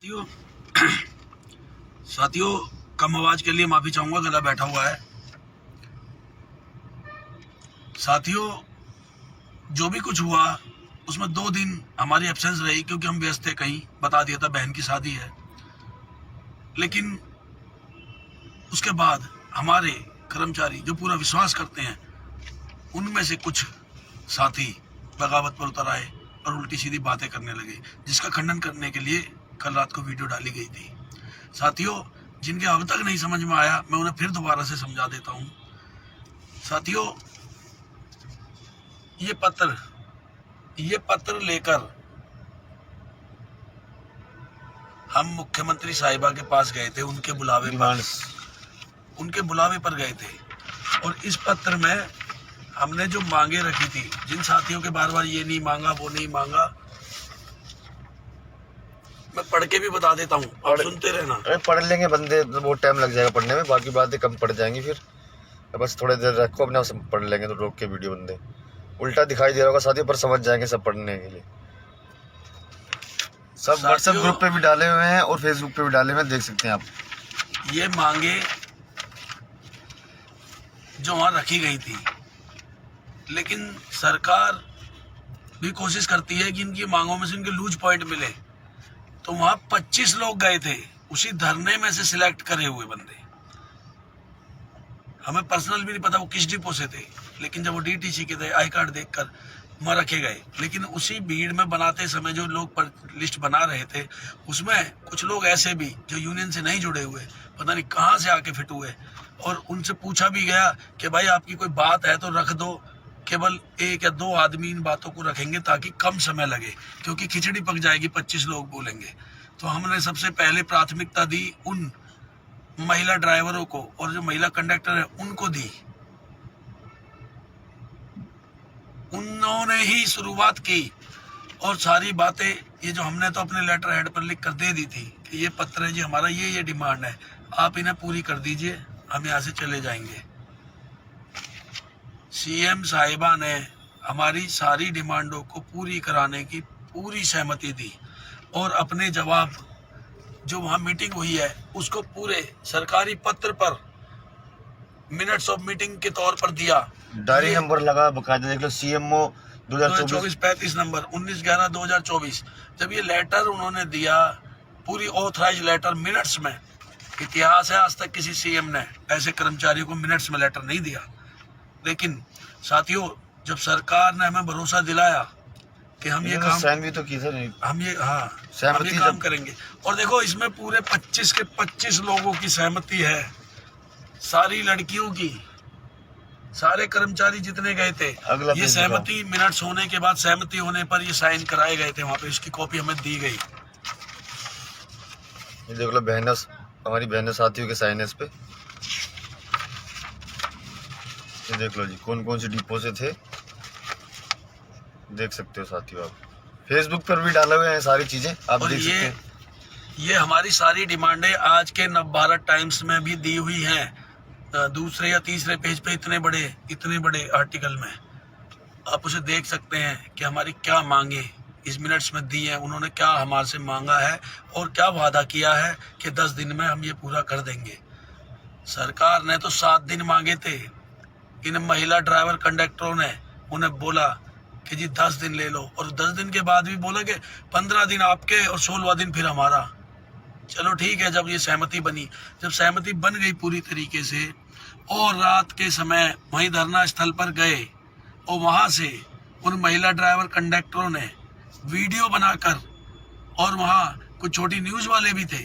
साथियों साथियों कम आवाज के लिए माफी चाहूंगा, गला बैठा हुआ है। साथियों, जो भी कुछ हुआ उसमें 2 दिन हमारी एब्सेंस रही क्योंकि हम व्यस्त थे, कहीं बता दिया था बहन की शादी है। लेकिन उसके बाद हमारे कर्मचारी जो पूरा विश्वास करते हैं, उनमें से कुछ साथी बगावत पर उतर आए और उल्टी सीधी बातें करने लगे, जिसका खंडन करने के लिए कल रात को वीडियो डाली गई थी। साथियों, जिनके अब तक नहीं समझ में आया, मैं उन्हें फिर दोबारा से समझा देता हूं। साथियों, ये पत्र लेकर हम मुख्यमंत्री साहिबा के पास गए थे, उनके बुलावे पर गए थे। और इस पत्र में हमने जो मांगे रखी थी, जिन साथियों के बार बार ये नहीं मांगा वो नहीं मांगा, मैं पढ़ के भी बता देता हूँ, आप सुनते रहना। अरे पढ़ लेंगे बंदे, बहुत टाइम लग जाएगा पढ़ने में, बाकी बातें कम पड़ जाएंगी। फिर बस थोड़ी देर रखो अपने, सब पढ़ लेंगे। तो रोक के वीडियो बंदे उल्टा दिखाई दे रहा होगा साथियों, पर समझ जाएंगे सब पढ़ने के लिए। सब व्हाट्सएप ग्रुप पे भी डाले हुए हैं और फेसबुक पे भी डाले हुए हैं, देख सकते हैं आप। ये मांगे जो वहां रखी गई थी, लेकिन सरकार भी कोशिश करती है कि इनकी मांगों में से इनके लूज पॉइंट मिले। तो वहां 25 लोग गए थे, उसी धरने में से सिलेक्ट करे हुए बंदे। हमें पर्सनल भी नहीं पता वो किस डिपो से थे, लेकिन जब वो डीटीसी के थे, आई कार्ड देखकर वहां रखे गए। लेकिन उसी भीड़ में बनाते समय जो लोग लिस्ट बना रहे थे, उसमें कुछ लोग ऐसे भी जो यूनियन से नहीं जुड़े हुए, पता नहीं कहाँ से आके फिट हुए। और उनसे पूछा भी गया कि भाई आपकी कोई बात है तो रख दो, केवल 1 या 2 आदमी इन बातों को रखेंगे ताकि कम समय लगे, क्योंकि खिचड़ी पक जाएगी, 25 लोग बोलेंगे। तो हमने सबसे पहले प्राथमिकता दी उन महिला ड्राइवरों को, और जो महिला कंडक्टर है उनको दी। उन्होंने ही शुरुआत की और सारी बातें, ये जो हमने तो अपने लेटर हेड पर लिख कर दे दी थी कि ये पत्र है जी हमारा, ये डिमांड है, आप इन्हें पूरी कर दीजिए, हम यहाँ से चले जाएंगे। सीएम साहिबा ने हमारी सारी डिमांडों को पूरी कराने की पूरी सहमति दी और अपने जवाब जो वहां मीटिंग हुई है उसको पूरे सरकारी पत्र पर मिनट्स ऑफ मीटिंग के तौर पर दिया। डायरी नंबर लगा बकायदा, देख लो, CMO 2024 35 नंबर 19/11/2024। जब ये लेटर उन्होंने दिया, पूरी ऑथराइज लेटर मिनट्स में, इतिहास है आज तक किसी सीएम ने ऐसे कर्मचारियों को मिनट्स में लेटर नहीं दिया। लेकिन साथियों, जब सरकार ने हमें भरोसा दिलाया कि हम ये काम साइन भी तो की सर, हम ये काम करेंगे, और देखो इसमें पूरे 25 के 25 लोगों की सहमति है, सारी लड़कियों की, सारे कर्मचारी जितने गए थे, ये सहमति मिनट्स होने के बाद, सहमति होने पर ये साइन कराए गए थे वहां पे, इसकी कॉपी हमें दी गई। ये देख लो बहनों, हमारी बहनों साथियों के साइन है इस पे। ये देख लो जी, कौन कौन से डिपो से थे, देख सकते हो साथियों आप। फेसबुक पर भी डाले हुए हैं सारी चीजें, आप देख सकते हैं। ये हमारी सारी डिमांडें आज के नवभारत टाइम्स में भी दी हुई हैं, दूसरे या तीसरे पेज पे, इतने बड़े आर्टिकल में आप उसे देख सकते हैं कि हमारी क्या मांगे इस मिनट्स में दी है, उन्होंने क्या हमारे से मांगा है और क्या वादा किया है कि 10 दिन में हम ये पूरा कर देंगे। सरकार ने तो 7 दिन मांगे थे, इन महिला ड्राइवर कंडक्टरों ने उन्हें बोला कि जी 10 दिन ले लो, और 10 दिन के बाद भी बोला कि 15 दिन आपके और 16वां दिन फिर हमारा। चलो ठीक है, जब ये सहमति बनी, जब सहमति बन गई पूरी तरीके से, और रात के समय वहीं धरना स्थल पर गए और वहां से उन महिला ड्राइवर कंडक्टरों ने वीडियो बनाकर, और वहां कुछ छोटी न्यूज वाले भी थे,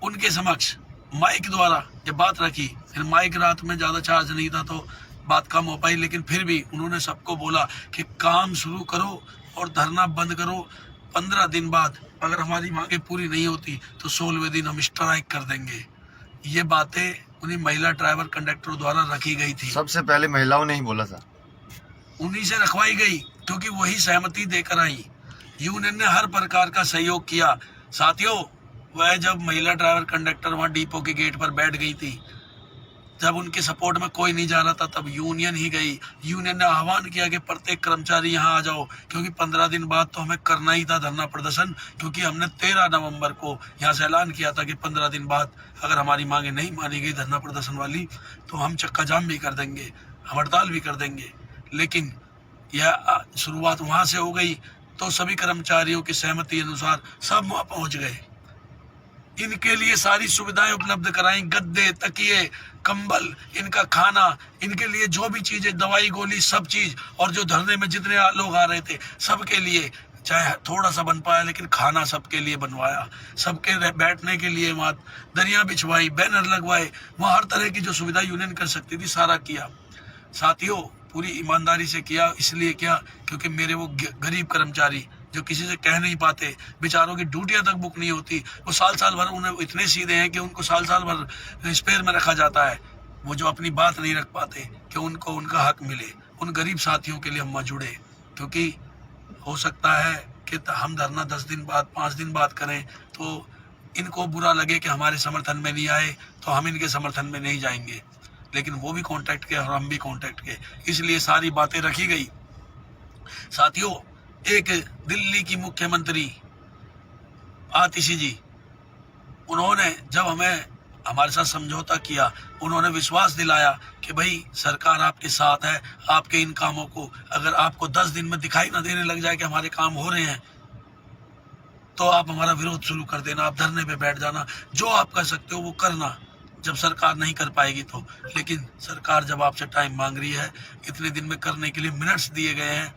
उनके समक्ष माइक द्वारा ये बात रखी। फिर माइक रात में ज्यादा चार्ज नहीं था तो बात कम हो पाई, लेकिन फिर भी उन्होंने सबको बोला कि काम शुरू करो और धरना बंद करो। 15 दिन बाद अगर हमारी मांगे पूरी नहीं होती तो 16वें दिन हम स्ट्राइक कर देंगे। ये बातें उन्हीं महिला ड्राइवर कंडक्टरों द्वारा रखी गई थी। सबसे पहले महिलाओं ने ही बोला था, उन्हीं से रखवाई गई, क्योंकि वही सहमति देकर आई। यूनियन ने हर प्रकार का सहयोग किया। साथियों, वह जब महिला ड्राइवर कंडक्टर वहां डिपो के गेट पर बैठ गई थी, जब उनके सपोर्ट में कोई नहीं जा रहा था तब यूनियन ही गई। यूनियन ने आह्वान किया कि प्रत्येक कर्मचारी यहाँ आ जाओ, क्योंकि 15 दिन बाद तो हमें करना ही था धरना प्रदर्शन, क्योंकि हमने 13 नवंबर को यहाँ से ऐलान किया था कि 15 दिन बाद अगर हमारी मांगे नहीं मानी गई धरना प्रदर्शन वाली तो हम चक्का जाम भी कर देंगे, हम हड़ताल भी कर देंगे। लेकिन यह शुरुआत वहाँ से हो गई तो सभी कर्मचारियों की सहमति अनुसार सब वहाँ पहुँच गए। इनके लिए सारी सुविधाएं उपलब्ध कराई, गद्दे, तकिए, कंबल, इनका खाना, इनके लिए जो भी चीजें, दवाई गोली, सब चीज। और जो धरने में जितने लोग आ रहे थे सबके लिए, चाहे थोड़ा सा बन पाया लेकिन खाना सबके लिए बनवाया, सबके बैठने के लिए वहाँ दरिया बिछवाई, बैनर लगवाए, वहाँ हर तरह की जो सुविधा यूनियन कर सकती थी सारा किया। साथियों, पूरी ईमानदारी से किया। इसलिए क्या, क्योंकि मेरे वो गरीब कर्मचारी जो किसी से कह नहीं पाते, बेचारों की ड्यूटियां तक बुक नहीं होती, वो साल भर, उन्हें इतने सीधे हैं कि उनको साल भर स्पेयर में रखा जाता है। वो जो अपनी बात नहीं रख पाते कि उनको उनका हक मिले, उन गरीब साथियों के लिए हम जुड़े। क्योंकि हो सकता है कि हम धरना 10 दिन बाद, 5 दिन बाद करें तो इनको बुरा लगे कि हमारे समर्थन में नहीं आए तो हम इनके समर्थन में नहीं जाएंगे। लेकिन वो भी कांटेक्ट किए और हम भी कांटेक्ट किए, इसलिए सारी बातें रखी गई। साथियों, एक दिल्ली की मुख्यमंत्री आतिशी जी, उन्होंने जब हमें हमारे साथ समझौता किया, उन्होंने विश्वास दिलाया कि भाई सरकार आपके साथ है, आपके इन कामों को अगर आपको 10 दिन में दिखाई ना देने लग जाए कि हमारे काम हो रहे हैं तो आप हमारा विरोध शुरू कर देना, आप धरने पे बैठ जाना, जो आप कर सकते हो वो करना जब सरकार नहीं कर पाएगी तो। लेकिन सरकार जब आपसे टाइम मांग रही है, इतने दिन में करने के लिए मिनट्स दिए गए हैं,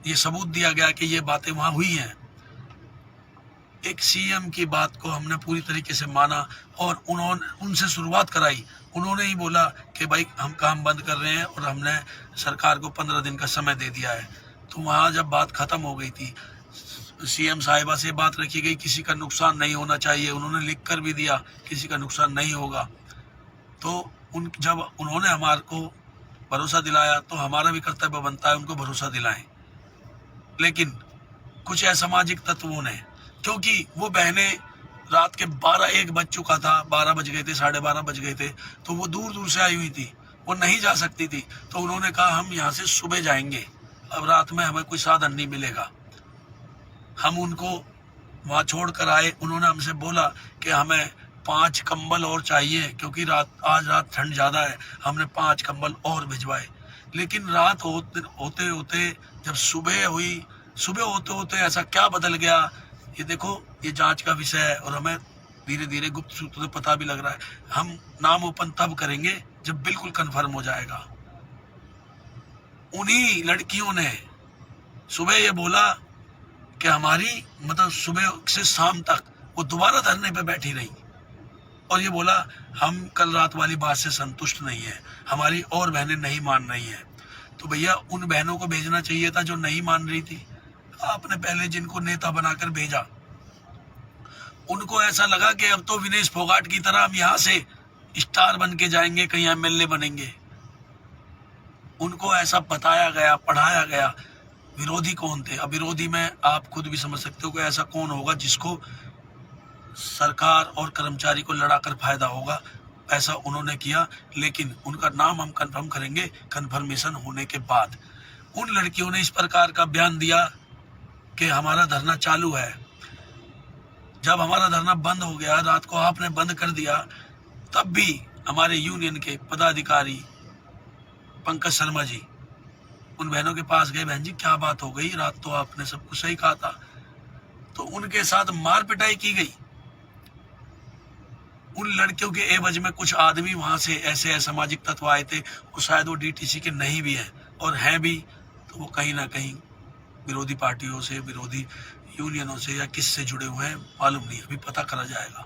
ये सबूत दिया गया कि ये बातें वहां हुई हैं। एक सीएम की बात को हमने पूरी तरीके से माना और उन्होंने उनसे शुरुआत कराई। उन्होंने ही बोला कि भाई हम काम बंद कर रहे हैं और हमने सरकार को 15 दिन का समय दे दिया है। तो वहाँ जब बात खत्म हो गई थी, सीएम साहिबा से बात रखी गई, किसी का नुकसान नहीं होना चाहिए, उन्होंने लिख कर भी दिया किसी का नुकसान नहीं होगा। तो जब उन्होंने हमारे को भरोसा दिलाया तो हमारा भी कर्तव्य बनता है उनको भरोसा दिलाएं। लेकिन कुछ असामाजिक तत्वों ने, क्योंकि वो बहनें रात के 12-1 बज चुका था, 12 बज गए थे, 12:30 बज गए थे, तो वो दूर दूर से आई हुई थी, वो नहीं जा सकती थी। तो उन्होंने कहा हम यहाँ से सुबह जाएंगे, अब रात में हमें कोई साधन नहीं मिलेगा। हम उनको वहाँ छोड़ कर आए। उन्होंने हमसे बोला कि हमें 5 कंबल और चाहिए, क्योंकि आज रात ठंड ज़्यादा है। हमने 5 कंबल और भिजवाए। लेकिन रात होते होते जब सुबह हुई, सुबह होते होते ऐसा क्या बदल गया, ये देखो, ये जांच का विषय है और हमें धीरे धीरे गुप्त सूत्रों से पता भी लग रहा है। हम नाम ओपन तब करेंगे जब बिल्कुल कंफर्म हो जाएगा। उन्हीं लड़कियों ने सुबह ये बोला कि हमारी मतलब सुबह से शाम तक वो दोबारा धरने पे बैठी रही और ये बोला हम कल रात वाली बात से संतुष्ट नहीं है, हमारी और बहनें नहीं मान रही हैं। तो भैया उन बहनों को भेजना चाहिए था जो नहीं मान रही थी। आपने पहले जिनको नेता बनाकर भेजा, उनको ऐसा लगा कि अब तो विनेश फोगाट की तरह हम यहाँ से स्टार बन के जाएंगे, कहीं एमएलए बनेंगे। उनको ऐसा बताया गया, पढ़ाया गया। विरोधी कौन थे? अब विरोधी में आप खुद भी समझ सकते हो कि ऐसा कौन होगा जिसको सरकार और कर्मचारी को लड़ाकर फायदा होगा। ऐसा उन्होंने किया, लेकिन उनका नाम हम कंफर्म करेंगे कंफर्मेशन होने के बाद। उन लड़कियों ने इस प्रकार का बयान दिया कि हमारा धरना चालू है। जब हमारा धरना बंद हो गया, रात को आपने बंद कर दिया, तब भी हमारे यूनियन के पदाधिकारी पंकज शर्मा जी उन बहनों के पास गए। बहन जी क्या बात हो गई, रात तो आपने सब कुछ सही कहा था। तो उनके साथ मार पिटाई की गई। उन लड़कियों के एवज में कुछ आदमी वहां से ऐसे असामाजिक तत्व आए थे, वो शायद वो डीटीसी के नहीं भी हैं, और हैं भी तो वो कहीं ना कहीं विरोधी पार्टियों से, विरोधी यूनियनों से या किस से जुड़े हुए हैं मालूम नहीं, अभी पता करा जाएगा।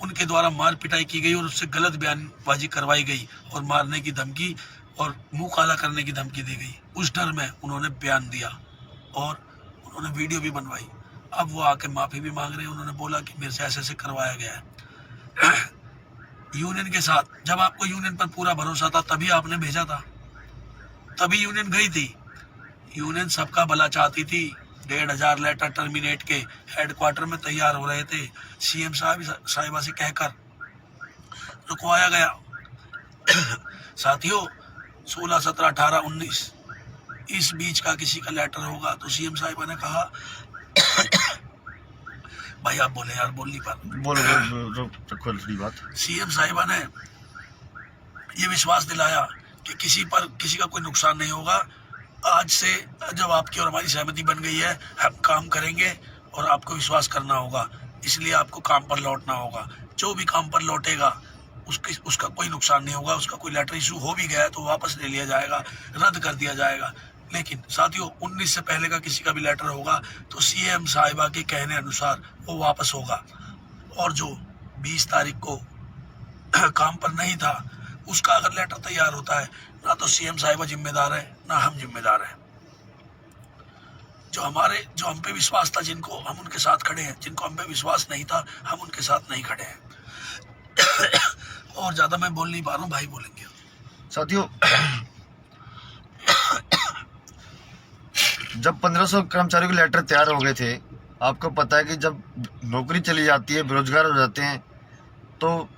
उनके द्वारा मार पिटाई की गई और उससे गलत बयानबाजी करवाई गई और मारने की धमकी और मुंह काला करने की धमकी दी गई। उस डर में उन्होंने बयान दिया और उन्होंने वीडियो भी बनवाई। अब वो आके माफी भी मांग रहे हैं। उन्होंने बोला कि मेरे से ऐसे करवाया गया है। यूनियन के साथ, जब आपको यूनियन पर पूरा भरोसा था तभी आपने भेजा था, तभी यूनियन गई थी। यूनियन सबका भला चाहती थी। 1,500 लेटर टर्मिनेट के हेडक्वार्टर में तैयार हो रहे थे। सीएम साहिबा से कहकर रुकवाया गया। साथियों 16, 17, 18, 19 इस बीच का किसी का लेटर होगा तो सीएम साहिबा ने कहा भाई आप बोले यार, बोल नहीं पाते। बोलो बात। सीएम साहिबा ने ये विश्वास दिलाया कि किसी का कोई नुकसान नहीं होगा। आज से जब आपकी और हमारी सहमति बन गई है, हम काम करेंगे और आपको विश्वास करना होगा, इसलिए आपको काम पर लौटना होगा। जो भी काम पर लौटेगा उसका कोई नुकसान नहीं होगा। उसका कोई लेटर इशू हो भी गया तो वापस ले लिया जाएगा, रद्द कर दिया जाएगा। लेकिन साथियों 19 से पहले का किसी का भी लेटर होगा तो सीएम साहिबा के कहने अनुसार वो वापस होगा। और जो 20 तारीख को काम पर नहीं था उसका अगर लेटर तैयार होता है, ना तो सीएम साहिबा जिम्मेदार है ना हम जिम्मेदार हैं। जो हम पे विश्वास था, जिनको हम उनके साथ खड़े हैं, जिनको हम पे विश्वास नहीं था हम उनके साथ नहीं खड़े हैं। और ज्यादा मैं बोल नहीं पा रहा हूँ, भाई बोलेंगे। साथियों जब 1500 कर्मचारियों के लेटर तैयार हो गए थे, आपको पता है कि जब नौकरी चली जाती है, बेरोजगार हो जाते हैं, तो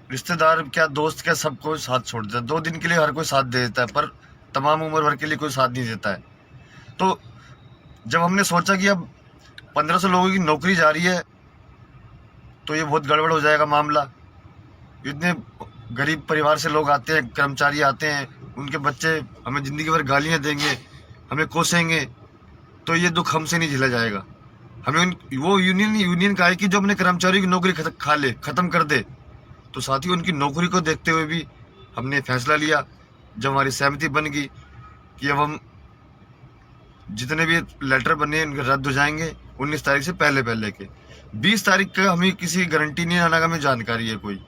रिश्तेदार क्या, दोस्त क्या, सबको साथ छोड़ देता है। 2 दिन के लिए हर कोई साथ दे देता है, पर तमाम उम्र भर के लिए कोई साथ नहीं देता है। तो जब हमने सोचा कि अब 1500 लोगों की नौकरी जा रही है तो ये बहुत गड़बड़ हो जाएगा मामला। इतने गरीब परिवार से लोग आते हैं, कर्मचारी आते हैं, उनके बच्चे हमें ज़िंदगी भर गालियाँ देंगे, हमें कोसेंगे, तो ये दुख हमसे नहीं झेला जाएगा। हमें वो यूनियन का है कि जो अपने कर्मचारियों की नौकरी ख़त्म कर दे। तो साथ ही उनकी नौकरी को देखते हुए भी हमने फैसला लिया, जब हमारी सहमति बन गई कि अब हम जितने भी लेटर बने उनके रद्द हो जाएंगे 19 तारीख से पहले के। 20 तारीख का हमें किसी गारंटी नहीं आना, हमें जानकारी है कोई।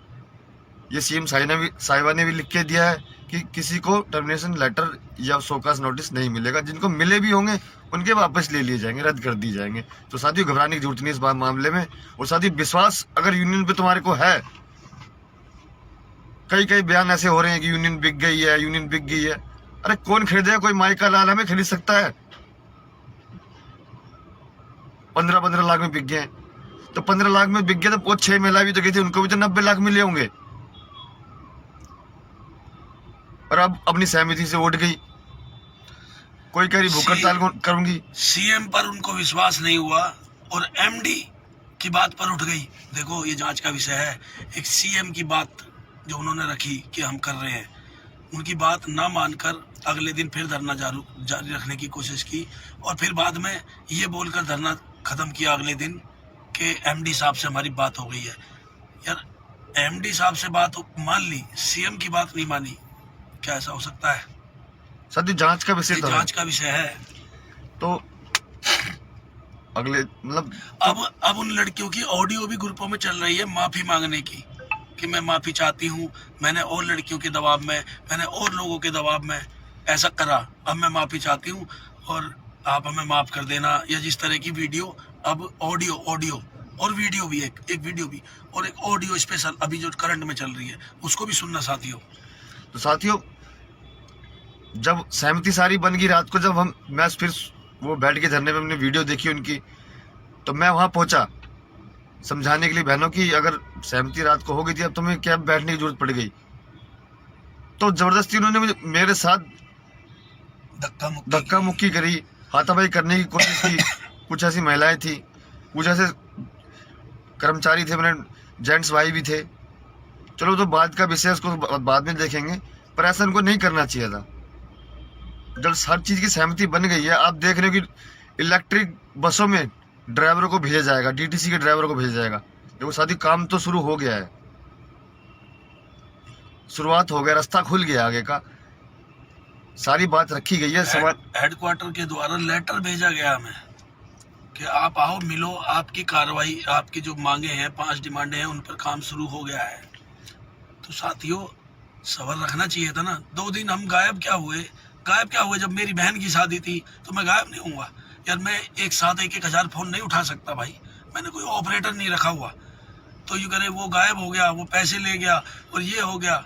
ये सीएम साहिबा ने भी लिख के दिया है कि किसी को टर्मिनेशन लेटर या शोकास नोटिस नहीं मिलेगा। जिनको मिले भी होंगे उनके वापस ले लिए जाएंगे, रद्द कर दिए जाएंगे। तो साथियों घबराने की जरूरत नहीं इस मामले में। और साथियों विश्वास अगर यूनियन पे तुम्हारे को है, कई बयान ऐसे हो रहे हैं कि यूनियन बिक गई है, यूनियन बिक गई है। अरे कौन खरीदेगा? कोई माई का लाल हमें खरीद सकता है? 15 लाख में बिक गए। तो 15 लाख में बिक गए तो वो 6 महिला भी तो गई थी, उनको भी तो 90 लाख मिले होंगे। और अब अपनी सहमति से उठ गई, कोई कह रही भूख हड़ताल करूंगी। सीएम पर उनको विश्वास नहीं हुआ और एमडी की बात पर उठ गई। देखो ये जांच का विषय है। एक सीएम की बात जो उन्होंने रखी कि हम कर रहे हैं, उनकी बात ना मानकर अगले दिन फिर धरना जारी रखने की कोशिश की और फिर बाद में ये बोलकर धरना खत्म किया अगले दिन कि एमडी साहब से हमारी बात हो गई है। यार एमडी साहब से बात मान ली, सीएम की बात नहीं मानी, क्या ऐसा हो सकता है? सर जांच का विषय था, जांच का विषय है। तो अगले मतलब अब उन लड़कियों की ऑडियो भी ग्रुपों में चल रही है माफी मांगने की कि मैं माफी चाहती हूँ, मैंने और लड़कियों के दबाव में, मैंने और लोगों के दबाव में ऐसा करा, अब मैं माफी चाहती हूँ और आप हमें माफ कर देना। या जिस तरह की वीडियो, अब ऑडियो और वीडियो भी, एक वीडियो भी और एक ऑडियो स्पेशल अभी जो करंट में चल रही है, उसको भी सुनना साथियों। तो साथियों जब सहमति सारी बन गई, रात को जब मैं फिर वो बैठ के धरने पे हमने वीडियो देखी उनकी, तो मैं वहां पहुंचा समझाने के लिए बहनों की अगर सहमति रात को हो गई थी, अब तुम्हें क्या बैठने की जरूरत पड़ गई। तो जबरदस्ती उन्होंने मेरे साथ धक्का मुक्की करी, हाथापाई करने की कोशिश की। कुछ ऐसी महिलाएं थी, कुछ ऐसे कर्मचारी थे, मैंने जेंट्स भाई भी थे। चलो तो बाद का विषय, उसको बाद में देखेंगे, पर ऐसा उनको नहीं करना चाहिए था। जब हर चीज की सहमति बन गई है, आप देख रहे हो कि इलेक्ट्रिक बसों में ड्राइवरों को भेजा जाएगा, डीटीसी के ड्राइवरों को भेजा जाएगा। देखो साथी काम तो शुरू हो गया है, शुरुआत हो गया, रास्ता खुल गया आगे का, सारी बात रखी गई है। हेडक्वार्टर के द्वारा लेटर भेजा गया हमें कि आप आओ, मिलो, आपकी कार्रवाई, आपकी जो मांगे हैं, 5 डिमांडें हैं, उन पर काम शुरू हो गया है। तो साथियों सबर रखना चाहिए था ना। 2 दिन हम गायब क्या हुए? जब मेरी बहन की शादी थी तो मैं गायब नहीं हुआ यार। मैं एक साथ 1,000 फोन नहीं उठा सकता भाई, मैंने कोई ऑपरेटर नहीं रखा हुआ। तो यूँ करे वो गायब हो गया, वो पैसे ले गया और ये हो गया।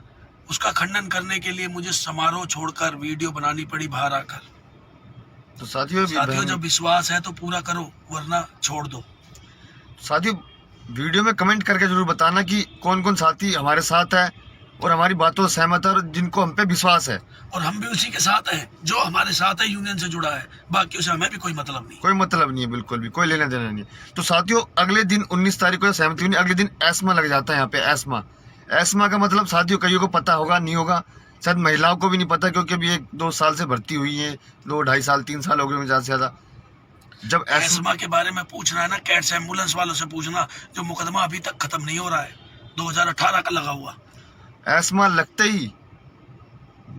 उसका खंडन करने के लिए मुझे समारोह छोड़कर वीडियो बनानी पड़ी बाहर आकर। तो साथियों जब विश्वास है तो पूरा करो, वरना छोड़ दो। साथियों वीडियो में कमेंट करके जरूर बताना कि कौन कौन साथी हमारे साथ है और हमारी बातों से सहमत है और जिनको हम पे विश्वास है। और हम भी उसी के साथ हैं जो हमारे साथ है, यूनियन से जुड़ा है, बाकियों से हमें भी कोई मतलब नहीं। कोई मतलब नहीं है, बिल्कुल भी कोई लेना देना नहीं है। तो साथियों अगले दिन 19 तारीख को सहमति हुई, अगले दिन एस्मा लग जाता है यहाँ पे। एस्मा का मतलब साथियों कईयों को पता होगा, नहीं होगा, शायद महिलाओं को भी नहीं पता, क्योंकि अभी 1-2 साल से भर्ती हुई है, 2-2.5 साल 3 साल हो गए ज़्यादा से ज़्यादा। जब एस्मा के बारे में पूछना है ना, कैट्स एम्बुलेंस वालों से पूछना, जो मुकदमा अभी तक खत्म नहीं हो रहा है, 2018 का लगा हुआ। एस्मा लगते ही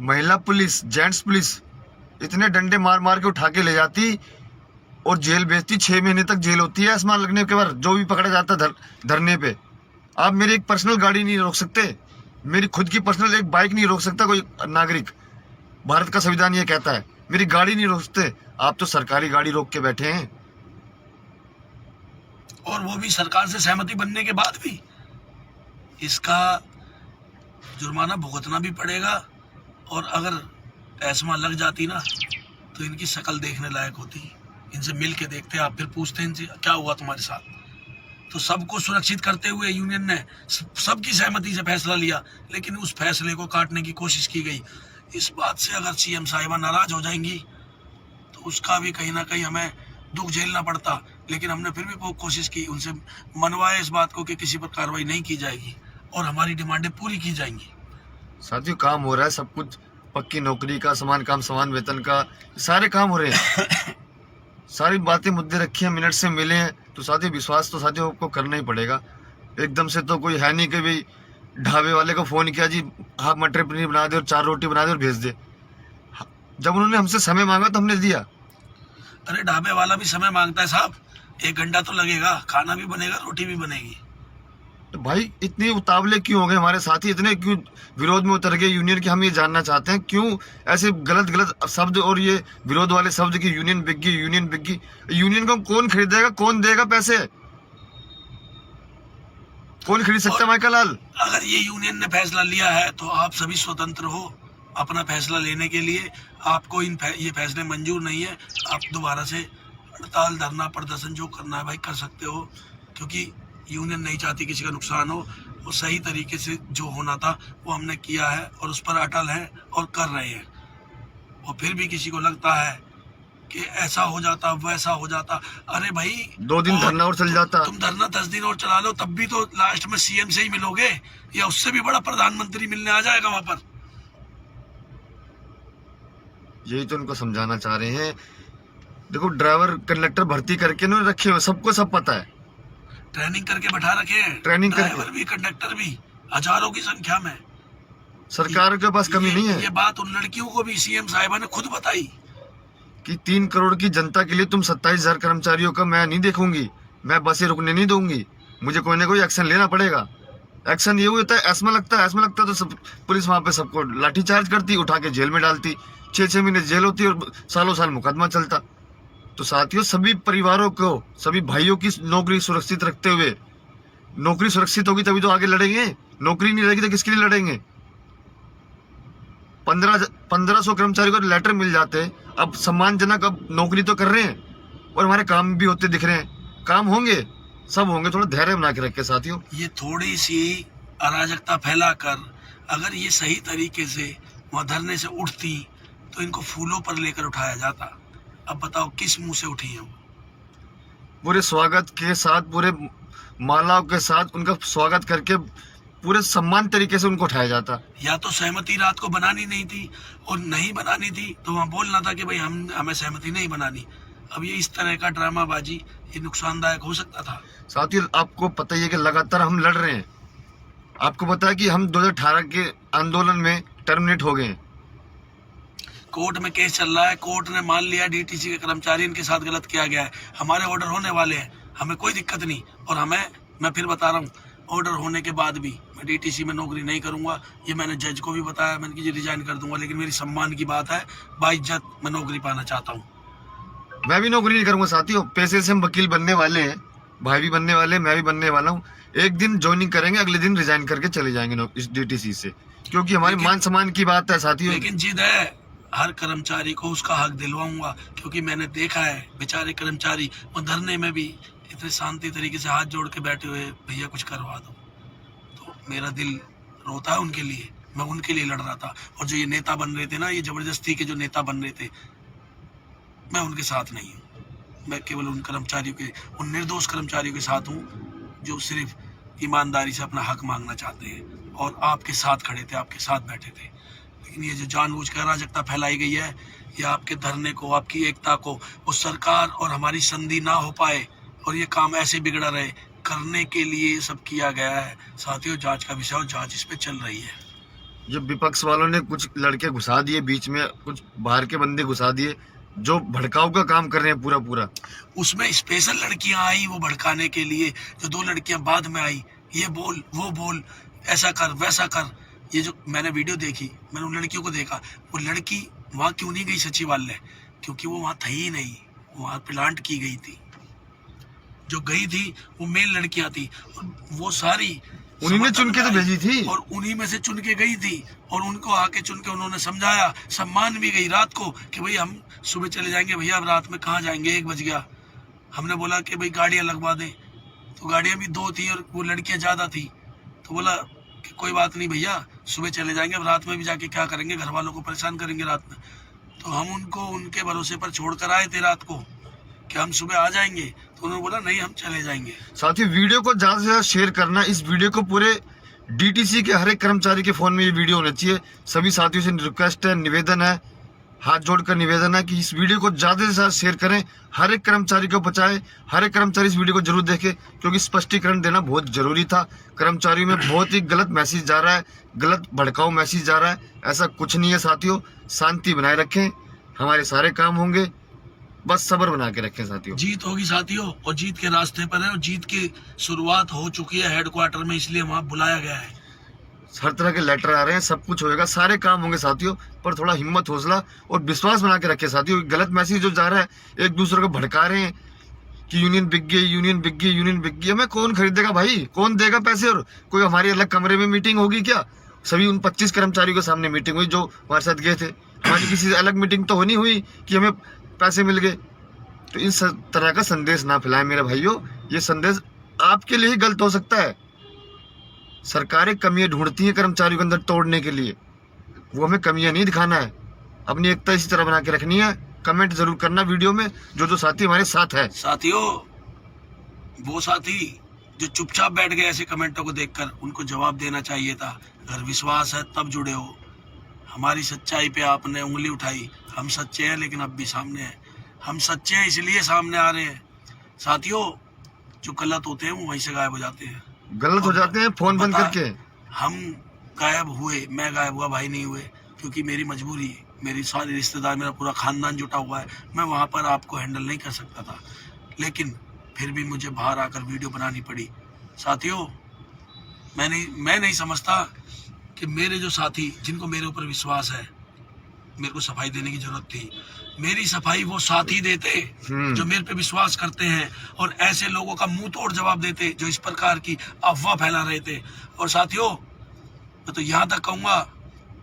महिला पुलिस, जेंट्स पुलिस इतने डंडे मार मार के उठा के ले जाती और जेल भेजती। 6 महीने तक जेल होती है एस्मा लगने के बाद, जो भी पकड़ा जाता धरने पे। आप मेरी एक पर्सनल गाड़ी नहीं रोक सकते, मेरी खुद की पर्सनल एक बाइक नहीं रोक सकता कोई नागरिक। भारत का संविधान ये कहता है, मेरी गाड़ी नहीं रोक सकते। आप तो सरकारी गाड़ी रोक के बैठे हैं, और वो भी सरकार से सहमति बनने के बाद भी। इसका जुर्माना भुगतना भी पड़ेगा, और अगर एस्मा लग जाती ना तो इनकी शक्ल देखने लायक होती। इनसे मिल के देखते, आप फिर पूछते इनसे क्या हुआ तुम्हारे साथ। तो सबको सुरक्षित करते हुए यूनियन ने सबकी सहमति से फैसला लिया, लेकिन उस फैसले को काटने की कोशिश की गई। इस बात से अगर सीएम साहिबा नाराज हो जाएंगी तो उसका भी कहीं ना कहीं हमें दुख झेलना पड़ता, लेकिन हमने फिर भी बहुत कोशिश की, उनसे मनवाया इस बात को कि किसी पर कार्रवाई नहीं की जाएगी और हमारी डिमांडें पूरी की जाएंगी। साथियों काम हो रहा है सब कुछ, पक्की नौकरी का, समान काम समान वेतन का, सारे काम हो रहे हैं। सारी बातें मुद्दे रखी हैं, मिनट से मिले हैं। तो साथियों विश्वास तो साथियों आपको करना ही पड़ेगा। एकदम से तो कोई है नहीं कि भाई ढाबे वाले को फ़ोन किया, जी हाफ मटर पनीर बना दे और 4 रोटी बना दे और भेज दे। जब उन्होंने हमसे समय मांगा तो हमने दिया। अरे ढाबे वाला भी समय मांगता है साहब, 1 घंटा तो लगेगा, खाना भी बनेगा, रोटी भी बनेगी। तो भाई इतने उतावले क्यों हो गए हमारे साथी, इतने क्यों विरोध में उतर गए यूनियन के? हम ये जानना चाहते हैं क्यों ऐसे गलत शब्द और ये विरोध वाले शब्द की यूनियन बिक गई, यूनियन बिक गई। यूनियन को कौन खरीदेगा, कौन देगा पैसे, कौन खरीद सकता है माइकल लाल? अगर ये यूनियन ने फैसला लिया है तो आप सभी स्वतंत्र हो अपना फैसला लेने के लिए। आपको ये फैसले मंजूर नहीं है, आप दोबारा से हड़ताल, धरना, प्रदर्शन जो करना है भाई कर सकते हो, क्योंकि यूनियन नहीं चाहती किसी का नुकसान हो। वो सही तरीके से जो होना था वो हमने किया है और उस पर अटल है और कर रहे हैं। और फिर भी किसी को लगता है कि ऐसा हो जाता, वैसा हो जाता, अरे भाई 2 दिन धरना और चल जाता। तुम धरना 10 दिन और चला लो, तब भी तो लास्ट में सीएम से ही मिलोगे, या उससे भी बड़ा प्रधानमंत्री मिलने आ जाएगा वहां पर। यही तो उनको समझाना चाह रहे हैं। देखो ड्राइवर कंडक्टर भर्ती करके उन्होंने रखे हुए, सबको सब पता है, ट्रेनिंग करके बैठा रखे हैं, ट्रेनिंग ड्राइवर भी कंडक्टर भी हजारों की संख्या में। सरकार के पास कमी नहीं है। ये बात उन लड़कियों को भी सीएम साहिबा ने खुद बताई कि 3 करोड़ की जनता के लिए तुम 27,000 कर्मचारियों का मैं नहीं देखूंगी, मैं बसें रुकने नहीं दूंगी, मुझे कोई ना कोई एक्शन लेना पड़ेगा। एक्शन ये होता है, एस्मा लगता है तो सब पुलिस वहां पे सबको लाठीचार्ज करती, उठा के जेल में डालती, 6-6 महीने जेल होती और सालों साल मुकदमा चलता। तो साथियों सभी परिवारों को, सभी भाइयों की नौकरी सुरक्षित रखते हुए, नौकरी सुरक्षित होगी तभी तो आगे लड़ेंगे, नौकरी नहीं रहेगी तो किसके लिए लड़ेंगे? 1500 कर्मचारियों को लेटर मिल जाते, अब सम्मानजनक अब नौकरी तो कर रहे हैं और हमारे काम भी होते दिख रहे हैं। काम होंगे, सब होंगे, थोड़ा धैर्य बना के रखे साथियों। ये थोड़ी सी अराजकता फैलाकर अगर ये सही तरीके से वहां धरने से उठती तो इनको फूलों पर लेकर उठाया जाता। अब बताओ किस मुंह से उठी है वो? पूरे स्वागत के साथ, पूरे मालाओं के साथ उनका स्वागत करके पूरे सम्मान तरीके से उनको उठाया जाता। या तो सहमति रात को बनानी नहीं थी, और नहीं बनानी थी तो वहां बोलना था कि भाई हमें सहमति नहीं बनानी। अब ये इस तरह का ड्रामाबाजी ये नुकसानदायक हो सकता था। साथियों आपको पता ही है कि लगातार हम लड़ रहे हैं। आपको पता है कि हम 2018 के आंदोलन में टर्मिनेट हो गए। कोर्ट में केस चल रहा है, कोर्ट ने मान लिया डीटीसी के कर्मचारी इनके साथ गलत किया गया है, हमारे ऑर्डर होने वाले हैं, हमें कोई दिक्कत नहीं। और मैं फिर बता रहा हूँ, ऑर्डर होने के बाद भी मैं डीटीसी में नौकरी नहीं करूंगा। ये मैंने जज को भी बताया, मैंने कि रिजाइन कर दूंगा, लेकिन मेरी सम्मान की बात है, बाइज्जत मैं नौकरी पाना चाहता हूँ। मैं भी नौकरी नहीं करूंगा साथियों, पैसे से हम वकील बनने वाले हैं, भाई भी बनने वाले, मैं भी बनने वाला हूँ। एक दिन ज्वाइनिंग करेंगे, अगले दिन रिजाइन करके चले जाएंगे इस डीटीसी से, क्योंकि हमारे मान सम्मान की बात है साथियों। लेकिन जिद है, हर कर्मचारी को उसका हक दिलवाऊंगा, क्योंकि मैंने देखा है बेचारे कर्मचारी वो धरने में भी इतने शांति तरीके से हाथ जोड़ के बैठे हुए, भैया कुछ करवा दो। तो मेरा दिल रोता है उनके लिए, मैं उनके लिए लड़ रहा था। और जो ये नेता बन रहे थे ना, ये जबरदस्ती के जो नेता बन रहे थे, मैं उनके साथ नहीं हूँ। मैं केवल उन कर्मचारियों के, उन निर्दोष कर्मचारियों के साथ हूँ जो सिर्फ ईमानदारी से अपना हक मांगना चाहते हैं और आपके साथ खड़े थे, आपके साथ बैठे थे। लेकिन ये जो जानबूझकर अराजकता फैलाई गई है, ये आपके धरने को, आपकी एकता को, वो सरकार और हमारी संधि ना हो पाए और ये काम ऐसे बिगड़ा रहे, करने के लिए सब किया गया है। साथियों, जांच का विषय और जांच इस पे चल रही है। जो विपक्ष वालों ने कुछ लड़के घुसा दिए बीच में, कुछ बाहर के बंदे घुसा दिए जो भड़काऊ का काम कर रहे हैं पूरा। उसमें स्पेशल लड़कियां आई वो भड़काने के लिए, जो 2 लड़कियां बाद में आई, ये बोल वो बोल, ऐसा कर वैसा कर। ये जो मैंने वीडियो देखी, मैंने उन लड़कियों को देखा, वो लड़की वहां क्यों नहीं गई सचिवालय? क्योंकि वो वहां थी ही नहीं, वहां प्लांट की गई थी। जो गई थी वो मेल लड़कियां थी, और वो सारी उन्हीं ने चुन के तो भेजी थी, और उन्हीं में से चुन के गई थी, और उनको आके चुन के उन्होंने समझाया, सम्मान भी गई रात को कि भाई हम सुबह चले जाएंगे भैया, अब रात में कहाँ जाएंगे, 1 बज गया। हमने बोला कि भाई गाड़ियां लगवा दें, तो गाड़ियां भी 2 थी और वो लड़कियां ज्यादा थी। तो बोला कि कोई बात नहीं भैया, सुबह चले जाएंगे, अब रात में भी जाके क्या करेंगे, घर वालों को परेशान करेंगे रात में। तो हम उनको उनके भरोसे पर छोड़ कर आए थे रात को कि हम सुबह आ जाएंगे, तो उन्होंने बोला नहीं हम चले जाएंगे। साथियों वीडियो को ज्यादा से ज्यादा शेयर करना, इस वीडियो को पूरे डीटीसी के हर एक कर्मचारी के फोन में ये वीडियो होना चाहिए। सभी साथियों से रिक्वेस्ट है, निवेदन है, हाथ जोड़कर निवेदन है कि इस वीडियो को ज्यादा से ज्यादा शेयर करें, हर एक कर्मचारी को बचाए, हर एक कर्मचारी इस वीडियो को जरूर देखे, क्योंकि स्पष्टीकरण देना बहुत जरूरी था। कर्मचारियों में बहुत ही गलत मैसेज जा रहा है, गलत भड़काऊ मैसेज जा रहा है। ऐसा कुछ नहीं है साथियों, शांति बनाए रखें, हमारे सारे काम होंगे, बस सब्र बना के रखें साथियों। जीत होगी साथियों, और जीत के रास्ते पर है, और जीत की शुरुआत हो चुकी है हेडक्वार्टर में, इसलिए वहां बुलाया गया है। हर तरह के लेटर आ रहे हैं, सब कुछ होएगा, सारे काम होंगे साथियों, पर थोड़ा हिम्मत, हौसला और विश्वास बना के रखें साथियों। गलत मैसेज जो जा रहा है, एक दूसरे को भड़का रहे हैं कि यूनियन बिक गई, यूनियन बिक गई, यूनियन बिक गई। हमें कौन खरीदेगा भाई, कौन देगा पैसे? और कोई हमारे अलग कमरे में मीटिंग होगी क्या? सभी उन 25 कर्मचारियों के सामने मीटिंग हुई जो हमारे साथ गए थे। हमारी किसी अलग मीटिंग तो होनी हुई कि हमें पैसे मिल गए। तो इस तरह का संदेश ना फैलाएं मेरे भाइयों, ये संदेश आपके लिए ही गलत हो सकता है। सरकारें कमियां ढूंढती हैं कर्मचारियों के अंदर तोड़ने के लिए, वो हमें कमियां नहीं दिखाना है, अपनी एकता इसी तरह बना के रखनी है। कमेंट जरूर करना वीडियो में जो साथी हमारे साथ है। साथियों, वो साथी जो चुपचाप बैठ गए ऐसे कमेंटों को देखकर, उनको जवाब देना चाहिए था। अगर विश्वास है तब जुड़े हो, हमारी सच्चाई पे आपने उंगली उठाई। हम सच्चे हैं लेकिन अब भी सामने हैं, हम सच्चे हैं इसलिए सामने आ रहे हैं। साथियों, जो गलत होते हैं वो वहीं से गायब हो जाते हैं, गलत हो जाते हैं फोन बंद करके। हम गायब हुए, मैं गायब हुआ, भाई नहीं हुए, क्योंकि मेरी मजबूरी, मेरी सारी रिश्तेदार, मेरा पूरा खानदान जुटा हुआ है। मैं वहां पर आपको हैंडल नहीं कर सकता था, लेकिन फिर भी मुझे बाहर आकर वीडियो बनानी पड़ी। साथियों, मैं नहीं समझता कि मेरे जो साथी, जिनको मेरे ऊपर विश्वास है, मेरे को सफाई देने की जरूरत थी, मेरी सफाई वो साथी देते जो मेरे पे विश्वास करते हैं, और ऐसे लोगों का मुंह तोड़ जवाब देते जो इस प्रकार की अफवाह फैला रहे थे। और साथियों, मैं तो यहाँ तक कहूँगा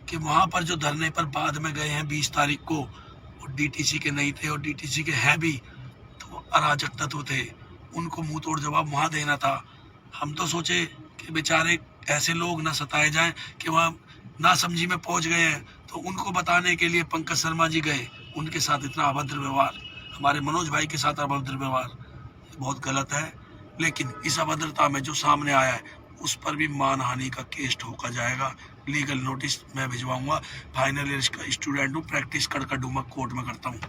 कि वहाँ पर जो धरने पर बाद में गए हैं 20 तारीख को, और डीटीसी के नहीं थे और डीटीसी के हैं भी, तो अराजक तत्व थे, उनको मुंह तोड़ जवाब वहाँ देना था। हम तो सोचे कि बेचारे ऐसे लोग ना सताए जाएं कि वहाँ ना समझी में पहुंच गए हैं, तो उनको बताने के लिए पंकज शर्मा जी गए। उनके साथ इतना अभद्र व्यवहार, हमारे मनोज भाई के साथ अभद्र व्यवहार बहुत गलत है। लेकिन इस अभद्रता में जो सामने आया है, उस पर भी मानहानि का केस ठोका जाएगा। लीगल नोटिस मैं भिजवाऊंगा। फाइनल ईयर का स्टूडेंट हूँ, प्रैक्टिस कड़का डूमा कोर्ट में करता हूँ,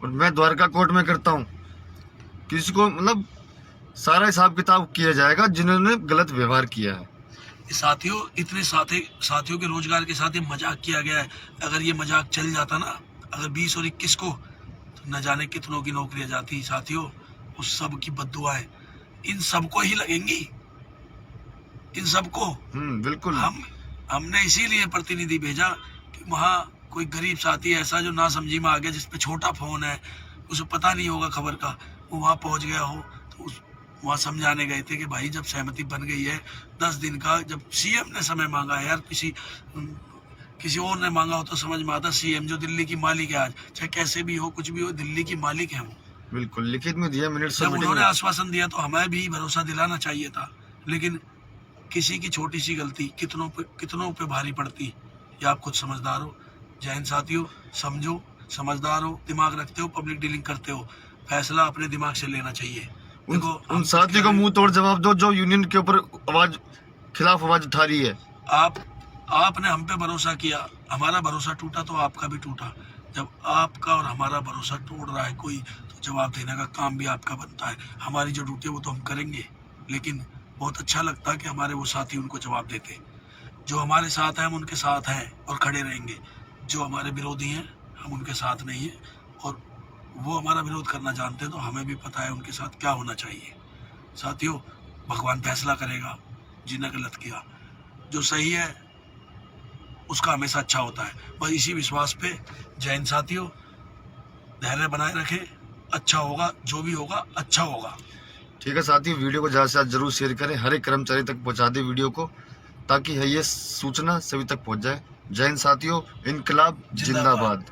और मैं द्वारका कोर्ट में करता हूँ। किसी को मतलब सारा हिसाब किताब किया जाएगा जिन्होंने गलत व्यवहार किया है। साथियों, इतने साथियों के रोजगार के साथ ये मजाक किया गया है। अगर ये मजाक चल जाता ना, अगर 20 और 21 को, तो न जाने कितनों की नौकरियां जाती। साथियों, उस सब की बद्दुआएं इन सबको ही लगेंगी, इन सबको। बिल्कुल। हमने इसीलिए प्रतिनिधि भेजा कि वहाँ कोई गरीब साथी ऐसा जो ना समझी में आ गया, जिसपे छोटा फोन है, उसे पता नहीं होगा खबर का, वो वहाँ पहुँच गया हो, तो वहाँ समझाने गए थे कि भाई जब सहमति बन गई है 10 दिन का, जब सीएम ने समय मांगा है यार, किसी और ने मांगा हो तो समझ में आता। सीएम जो दिल्ली की मालिक है, आज चाहे कैसे भी हो, कुछ भी हो, दिल्ली की मालिक है वो। बिल्कुल लिखित में दिया मिनट से। जब उन्होंने आश्वासन दिया तो हमें भी भरोसा दिलाना चाहिए था, लेकिन किसी की छोटी सी गलती कितनों पे भारी पड़ती, ये आप खुद समझदार हो। जय हिंद साथियों, समझो, समझदार हो, दिमाग रखते हो, पब्लिक डीलिंग करते हो, फैसला अपने दिमाग से लेना चाहिए। देखो उन साथियों को मुंह तोड़ जवाब दो जो यूनियन के ऊपर खिलाफ आवाज उठा रही है। आपने हम पे भरोसा किया, हमारा भरोसा टूटा तो आपका भी टूटा। जब आपका और हमारा भरोसा टूट रहा है कोई, तो जवाब देने का काम भी आपका बनता है। हमारी जो ड्यूटी है वो तो हम करेंगे, लेकिन बहुत अच्छा लगता है कि हमारे वो साथी उनको जवाब देते। जो हमारे साथ हैं हम उनके साथ हैं और खड़े रहेंगे, जो हमारे विरोधी हैं हम उनके साथ नहीं हैं, और वो हमारा विरोध करना जानते हैं, तो हमें भी पता है उनके साथ क्या होना चाहिए। साथियों, भगवान फैसला करेगा, जिन्हें गलत किया, जो सही है उसका हमेशा अच्छा होता है। बस इसी विश्वास पे जय हिंद साथियों, धैर्य बनाए रखें, अच्छा होगा, जो भी होगा अच्छा होगा। ठीक है साथियों, वीडियो को ज़्यादा से ज़्यादा जरूर शेयर करें, हर एक कर्मचारी तक पहुंचा दें वीडियो को, ताकि ये सूचना सभी तक पहुंच जाए। जय हिंद साथियों, इनकलाब जिंदाबाद।